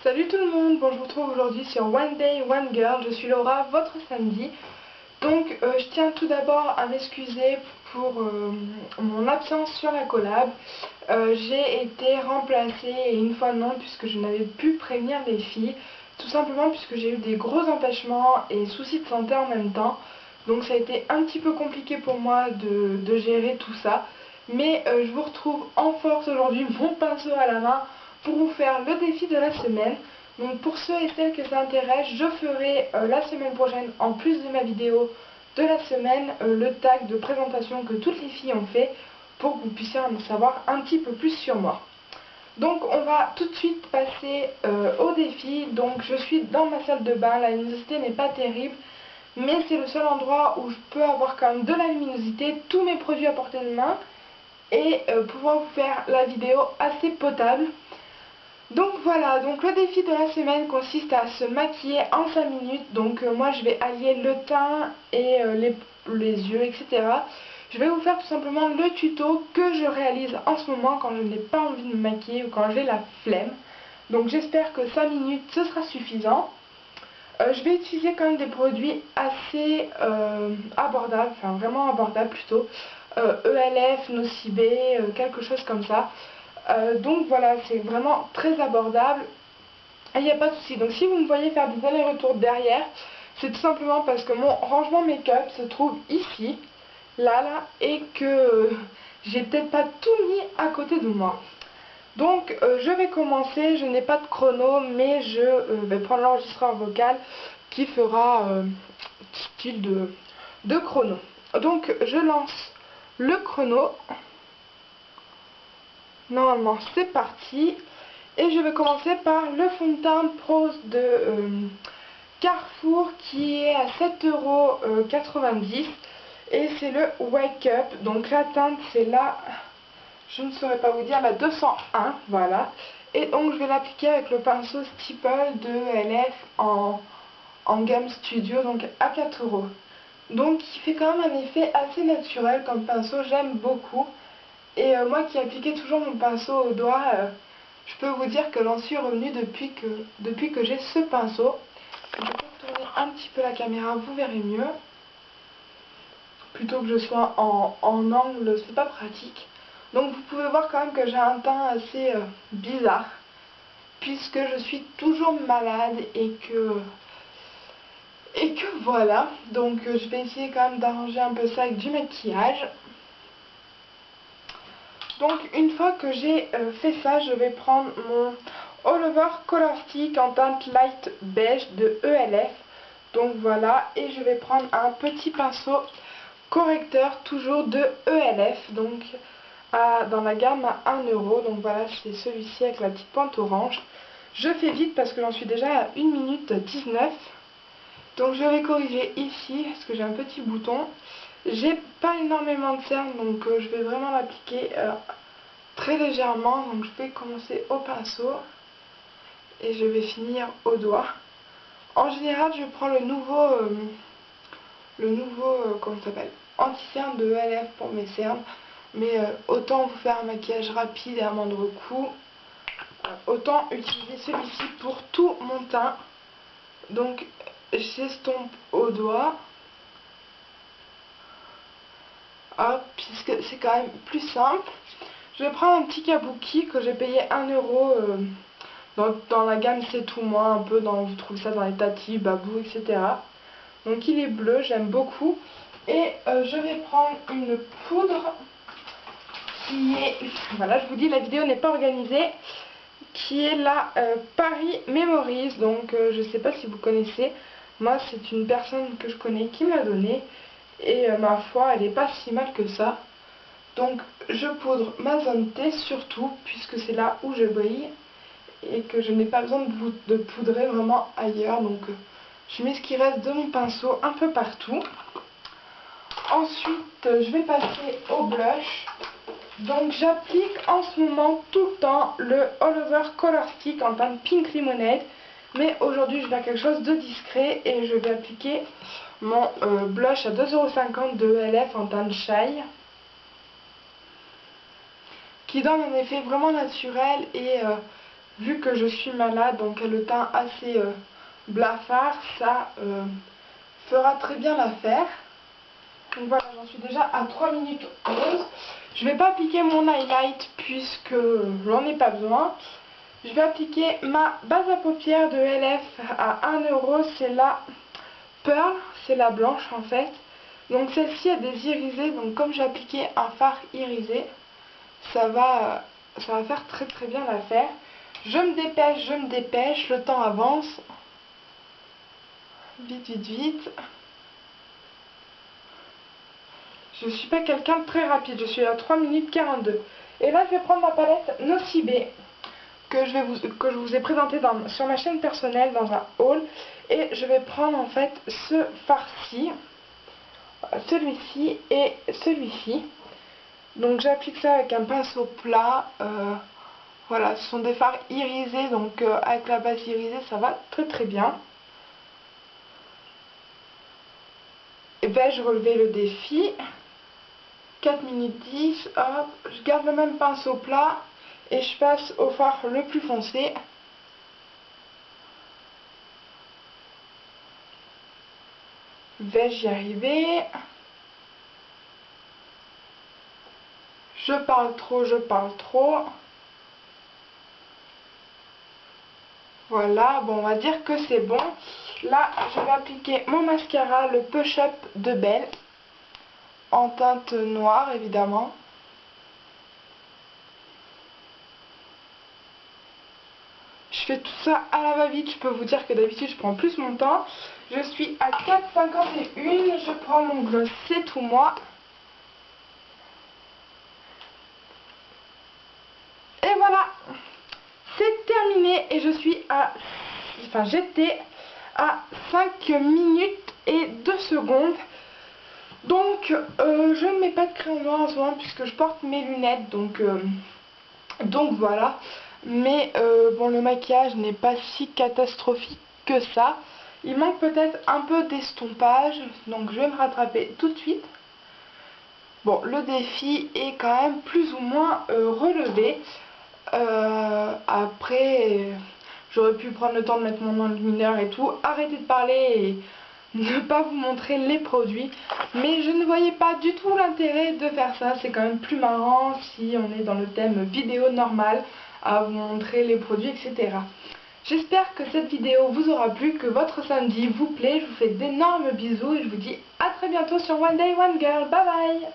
Salut tout le monde, bon je vous retrouve aujourd'hui sur One Day One Girl, je suis Laura, votre Sandy. Donc je tiens tout d'abord à m'excuser pour mon absence sur la collab. J'ai été remplacée et une fois non puisque je n'avais pu prévenir les filles. Tout simplement puisque j'ai eu des gros empêchements et soucis de santé en même temps. Donc ça a été un petit peu compliqué pour moi de gérer tout ça. Mais je vous retrouve en force aujourd'hui, mon pinceau à la main, pour vous faire le défi de la semaine. Donc pour ceux et celles que ça intéresse, je ferai la semaine prochaine, en plus de ma vidéo de la semaine, le tag de présentation que toutes les filles ont fait, pour que vous puissiez en savoir un petit peu plus sur moi. Donc on va tout de suite passer au défi. Donc je suis dans ma salle de bain, la luminosité n'est pas terrible, mais c'est le seul endroit où je peux avoir quand même de la luminosité, tous mes produits à portée de main, et pouvoir vous faire la vidéo assez potable. Donc voilà, donc le défi de la semaine consiste à se maquiller en 5 minutes. Donc moi je vais allier le teint et les yeux, etc. Je vais vous faire tout simplement le tuto que je réalise en ce moment quand je n'ai pas envie de me maquiller ou quand j'ai la flemme. Donc j'espère que 5 minutes ce sera suffisant. Je vais utiliser quand même des produits assez abordables, enfin vraiment abordables plutôt. ELF, Nocibé, quelque chose comme ça. Donc voilà, c'est vraiment très abordable et il n'y a pas de souci. Donc si vous me voyez faire des allers-retours derrière, c'est tout simplement parce que mon rangement make-up se trouve ici, là, et que j'ai peut-être pas tout mis à côté de moi. Donc je vais commencer, je n'ai pas de chrono, mais je vais prendre l'enregistreur vocal qui fera style de chrono. Donc je lance le chrono. Normalement c'est parti. Et je vais commencer par le fond de teint Prose de Carrefour qui est à 7,90 €. Et c'est le Wake Up. Donc la teinte c'est là, je ne saurais pas vous dire, la 201. Voilà. Et donc je vais l'appliquer avec le pinceau Stipple de LF en gamme Studio, donc à 4 €. Donc il fait quand même un effet assez naturel comme pinceau, j'aime beaucoup. Et moi qui appliquais toujours mon pinceau au doigt, je peux vous dire que l'en suis revenue depuis que j'ai ce pinceau. Je vais tourner un petit peu la caméra, vous verrez mieux. Plutôt que je sois en angle, c'est pas pratique. Donc vous pouvez voir quand même que j'ai un teint assez bizarre, puisque je suis toujours malade et que voilà. Donc je vais essayer quand même d'arranger un peu ça avec du maquillage. Donc une fois que j'ai fait ça, je vais prendre mon All Over Color Stick en teinte light beige de ELF. Donc voilà, et je vais prendre un petit pinceau correcteur toujours de ELF, donc dans la gamme à 1 €. Donc voilà, c'est celui-ci avec la petite pointe orange. Je fais vite parce que j'en suis déjà à 1 minute 19. Donc je vais corriger ici parce que j'ai un petit bouton. J'ai pas énormément de cerne, donc je vais vraiment l'appliquer très légèrement. Donc je vais commencer au pinceau et je vais finir au doigt. En général je prends le nouveau comment ça s'appelle, anti-cerne de ELF pour mes cernes. Mais autant vous faire un maquillage rapide et à moindre coût, autant utiliser celui-ci pour tout mon teint. Donc j'estompe au doigt. Hop, puisque c'est quand même plus simple. Je vais prendre un petit kabuki que j'ai payé 1 € dans la gamme C'est tout moi, un peu vous trouvez ça dans les Tati, Babou, etc. Donc il est bleu, j'aime beaucoup. Et je vais prendre une poudre qui est, voilà, je vous dis la vidéo n'est pas organisée, qui est la Paris Memories. Donc je sais pas si vous connaissez, moi c'est une personne que je connais qui me l'a donnée. Et ma foi, elle n'est pas si mal que ça. Donc je poudre ma zone T surtout, puisque c'est là où je brille et que je n'ai pas besoin de poudrer vraiment ailleurs. Donc je mets ce qui reste de mon pinceau un peu partout. Ensuite je vais passer au blush. Donc j'applique en ce moment tout le temps le All Over Color Stick en teinte Pink Lemonade. Mais aujourd'hui je vais faire quelque chose de discret et je vais appliquer mon blush à 2,50 € de ELF en teinte Shy, qui donne un effet vraiment naturel et vu que je suis malade, donc le teint assez blafard, ça fera très bien l'affaire. Donc voilà, j'en suis déjà à 3 minutes 11. Je vais pas appliquer mon highlight puisque j'en ai pas besoin. Je vais appliquer ma base à paupières de LF à 1 euro. C'est la Pearl, c'est la blanche en fait. Donc celle-ci a des irisés, donc comme j'ai appliqué un fard irisé, ça va faire très bien l'affaire. Je me dépêche, le temps avance. Vite. Je suis pas quelqu'un de très rapide, je suis à 3 minutes 42. Et là je vais prendre ma palette Nocibé que je vous ai présenté sur ma chaîne personnelle dans un haul. Et je vais prendre en fait ce fard-ci, celui-ci et celui-ci. Donc j'applique ça avec un pinceau plat. Voilà, ce sont des fards irisés, donc avec la base irisée ça va très bien. Et vais-je relever le défi? 4 minutes 10, hop, je garde le même pinceau plat et je passe au fard le plus foncé. Vais-je y arriver? Je parle trop. Voilà, bon, on va dire que c'est bon. Là, je vais appliquer mon mascara, le Push Up de Belle, en teinte noire, évidemment. Je fais tout ça à la va-vite. Je peux vous dire que d'habitude, je prends plus mon temps. Je suis à 4,51. Je prends mon gloss, c'est tout moi. Et voilà, c'est terminé et je suis à... Enfin, j'étais à 5 minutes et 2 secondes. Donc, je ne mets pas de crayon noir en ce moment puisque je porte mes lunettes. Donc voilà. Mais bon, le maquillage n'est pas si catastrophique que ça. Il manque peut-être un peu d'estompage. Donc, je vais me rattraper tout de suite. Bon, le défi est quand même plus ou moins relevé. Après, j'aurais pu prendre le temps de mettre mon enlumineur et tout, arrêter de parler et ne pas vous montrer les produits, mais je ne voyais pas du tout l'intérêt de faire ça. C'est quand même plus marrant si on est dans le thème vidéo normal, à vous montrer les produits, etc. J'espère que cette vidéo vous aura plu, que votre samedi vous plaît. Je vous fais d'énormes bisous et je vous dis à très bientôt sur One Day One Girl. Bye bye.